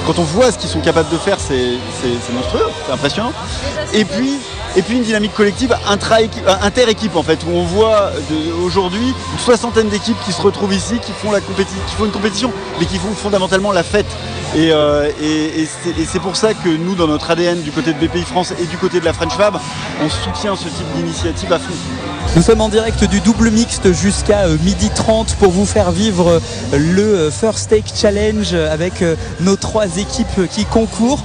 quand on voit ce qu'ils sont capables de faire, c'est monstrueux, c'est impressionnant. Et puis une dynamique collective inter-équipe en fait, où on voit aujourd'hui une soixantaine d'équipes qui se retrouvent ici, qui font une compétition, mais qui font fondamentalement la fête. Et c'est pour ça que nous, dans notre ADN, du côté de BPI France et du côté de la French Fab, on soutient ce type d'initiative à fond. Nous sommes en direct du double mixte jusqu'à 12h30 pour vous faire vivre le First Take Challenge avec nos 3 équipes qui concourent.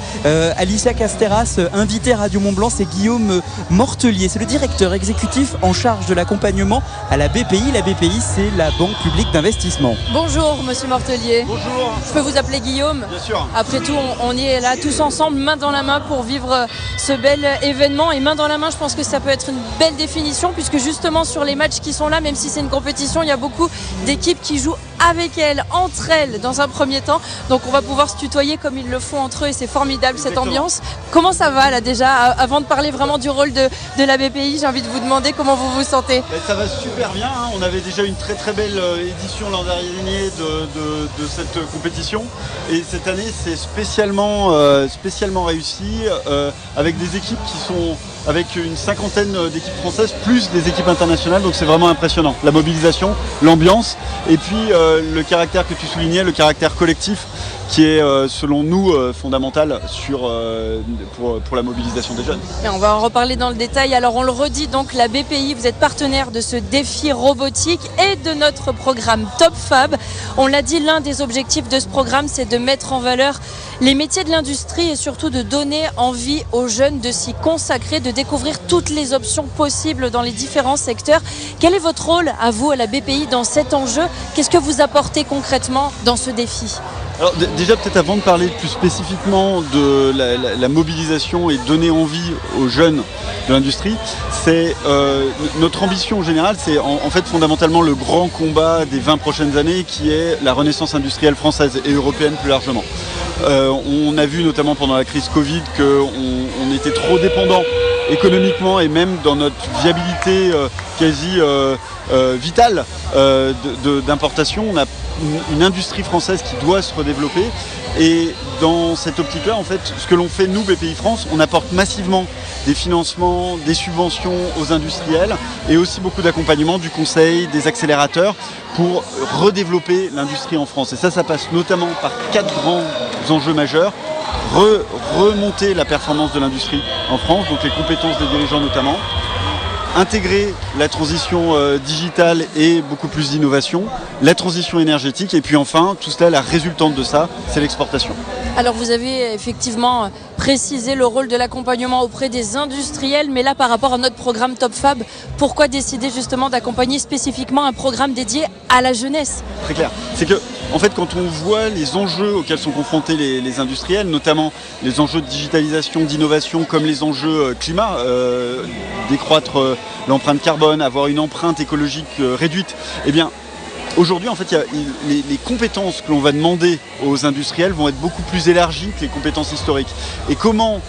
Alicia Casteras, invitée Radio Mont-Blanc, c'est Guillaume Mortelier. C'est le directeur exécutif en charge de l'accompagnement à la BPI. La BPI, c'est la Banque publique d'investissement. Bonjour, monsieur Mortelier. Bonjour. Je peux vous appeler Guillaume ? Bien sûr. Après tout, on est là tous ensemble, main dans la main pour vivre ce bel événement. Et main dans la main, je pense que ça peut être une belle définition, puisque justement sur les matchs qui sont là, même si c'est une compétition, il y a beaucoup d'équipes qui jouent avec elles, entre elles, dans un premier temps. Donc on va pouvoir se tutoyer comme ils le font entre eux et c'est formidable. Exactement. Cette ambiance. Comment ça va là déjà ? Avant de parler vraiment du rôle de la BPI, j'ai envie de vous demander comment vous vous sentez. Ça va super bien, hein. On avait déjà une très très belle édition l'an dernier de cette compétition. Et cette année c'est spécialement réussi avec des équipes qui sont avec une cinquantaine d'équipes françaises plus des équipes internationales, donc c'est vraiment impressionnant. La mobilisation, l'ambiance et puis le caractère que tu soulignais, le caractère collectif qui est selon nous fondamental pour la mobilisation des jeunes. Et on va en reparler dans le détail. Alors on le redit, donc la BPI, vous êtes partenaire de ce défi robotique et de notre programme Top Fab. On l'a dit, l'un des objectifs de ce programme, c'est de mettre en valeur les métiers de l'industrie et surtout de donner envie aux jeunes de s'y consacrer, de découvrir toutes les options possibles dans les différents secteurs. Quel est votre rôle à vous, à la BPI, dans cet enjeu ? Qu'est-ce que vous apportez concrètement dans ce défi ? Alors déjà peut-être avant de parler plus spécifiquement de la mobilisation et donner envie aux jeunes de l'industrie, c'est notre ambition générale, c'est en fait fondamentalement le grand combat des 20 prochaines années qui est la renaissance industrielle française et européenne plus largement. On a vu notamment pendant la crise Covid qu'on était trop dépendant économiquement et même dans notre viabilité quasi vitale d'importation. On a une industrie française qui doit se redévelopper et dans cette optique-là, en fait, ce que l'on fait, nous, BPI France, on apporte massivement des financements, des subventions aux industriels et aussi beaucoup d'accompagnement, du conseil, des accélérateurs pour redévelopper l'industrie en France. Et ça passe notamment par 4 grands enjeux majeurs. Remonter la performance de l'industrie en France, donc les compétences des dirigeants notamment, intégrer la transition digitale et beaucoup plus d'innovation, la transition énergétique et puis enfin, tout cela, la résultante de ça, c'est l'exportation. Alors vous avez effectivement précisé le rôle de l'accompagnement auprès des industriels, mais là par rapport à notre programme Top Fab, pourquoi décider justement d'accompagner spécifiquement un programme dédié à la jeunesse ? Très clair, c'est que en fait, quand on voit les enjeux auxquels sont confrontés les industriels, notamment les enjeux de digitalisation, d'innovation, comme les enjeux climat, décroître l'empreinte carbone, avoir une empreinte écologique réduite, eh bien, aujourd'hui, en fait, les compétences que l'on va demander aux industriels vont être beaucoup plus élargies que les compétences historiques. Et comment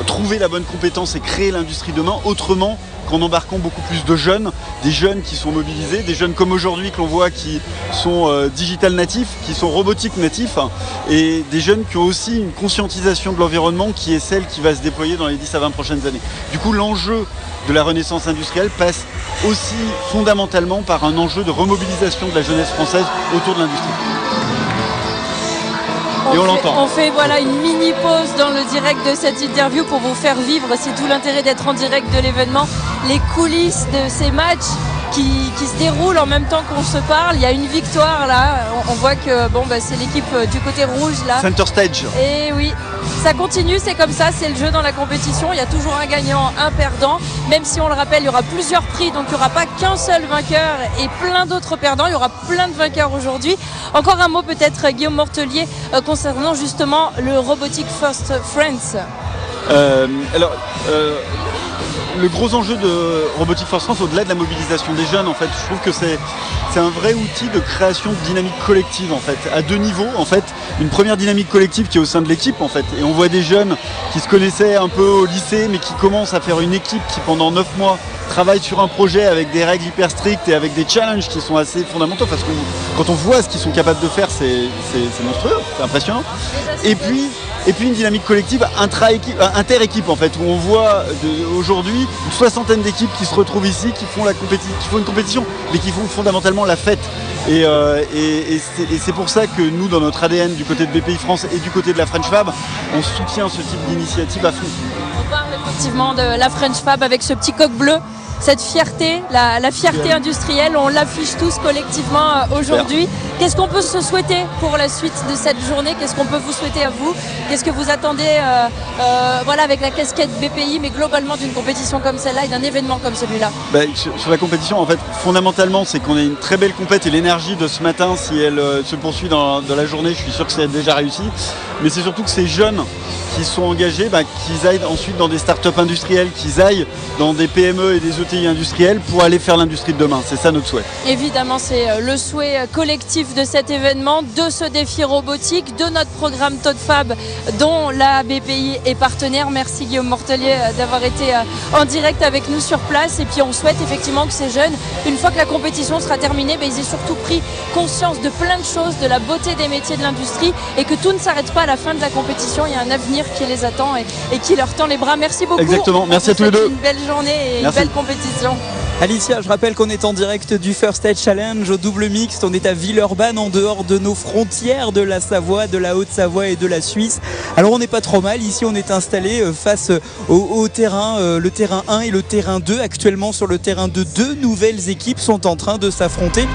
trouver la bonne compétence et créer l'industrie demain autrement qu'en embarquant beaucoup plus de jeunes, des jeunes qui sont mobilisés, des jeunes comme aujourd'hui que l'on voit qui sont digital natifs, qui sont robotiques natifs, et des jeunes qui ont aussi une conscientisation de l'environnement qui est celle qui va se déployer dans les 10 à 20 prochaines années. Du coup, l'enjeu de la renaissance industrielle passe aussi fondamentalement par un enjeu de remobilisation de la jeunesse française autour de l'industrie. Et on l'entend. On fait voilà une mini pause dans le direct de cette interview pour vous faire vivre, c'est tout l'intérêt d'être en direct de l'événement, les coulisses de ces matchs qui se déroulent en même temps qu'on se parle. Il y a une victoire là, on voit que c'est l'équipe du côté rouge là. Center stage. Et oui, ça continue, c'est comme ça, c'est le jeu dans la compétition. Il y a toujours un gagnant, un perdant. Même si on le rappelle, il y aura plusieurs prix, donc il n'y aura pas qu'un seul vainqueur et plein d'autres perdants. Il y aura plein de vainqueurs aujourd'hui. Encore un mot peut-être, Guillaume Mortelier, concernant justement le Robotic First France. le gros enjeu de Robotic Force France, au-delà de la mobilisation des jeunes, en fait, je trouve que c'est un vrai outil de création de dynamique collective, en fait, à deux niveaux. En fait, une première dynamique collective qui est au sein de l'équipe, en fait, et on voit des jeunes qui se connaissaient un peu au lycée, mais qui commencent à faire une équipe qui, pendant 9 mois, travaille sur un projet avec des règles hyper strictes et avec des challenges qui sont assez fondamentaux, parce que quand on voit ce qu'ils sont capables de faire, c'est monstrueux, c'est impressionnant. Et puis une dynamique collective inter-équipe, en fait, où on voit aujourd'hui une 60aine d'équipes qui se retrouvent ici, qui font une compétition, mais qui font fondamentalement la fête. Et c'est pour ça que nous, dans notre ADN, du côté de BPI France et du côté de la French Fab, on soutient ce type d'initiative à fond. On parle effectivement de la French Fab avec ce petit coq bleu. Cette fierté, la fierté industrielle, on l'affiche tous collectivement aujourd'hui. Qu'est-ce qu'on peut se souhaiter pour la suite de cette journée? Qu'est-ce qu'on peut vous souhaiter à vous? Qu'est-ce que vous attendez voilà, avec la casquette BPI, mais globalement d'une compétition comme celle-là et d'un événement comme celui-là? Sur la compétition, en fait, fondamentalement, c'est qu'on ait une très belle compète et l'énergie de ce matin, si elle se poursuit dans la journée, je suis sûr que c'est déjà réussi. Mais c'est surtout que ces jeunes qui sont engagés, qu'ils aillent ensuite dans des startups industrielles, qu'ils aillent dans des PME et des ETI industrielles pour aller faire l'industrie de demain. C'est ça notre souhait. Évidemment, c'est le souhait collectif de cet événement, de ce défi robotique, de notre programme TODFAB dont la BPI est partenaire. Merci Guillaume Mortellier d'avoir été en direct avec nous sur place. Et puis on souhaite effectivement que ces jeunes, une fois que la compétition sera terminée, ils aient surtout pris conscience de plein de choses, de la beauté des métiers de l'industrie et que tout ne s'arrête pas à la fin de la compétition. Il y a un avenir qui les attend et qui leur tend les bras. Merci beaucoup. Exactement, merci à tous les deux. Une belle journée et une belle compétition. Alicia, je rappelle qu'on est en direct du First Stage Challenge au double mixte. On est à Villeurbanne, en dehors de nos frontières de la Savoie, de la Haute-Savoie et de la Suisse. Alors on n'est pas trop mal. Ici, on est installé face au terrain, le terrain 1 et le terrain 2. Actuellement, sur le terrain 2, deux nouvelles équipes sont en train de s'affronter.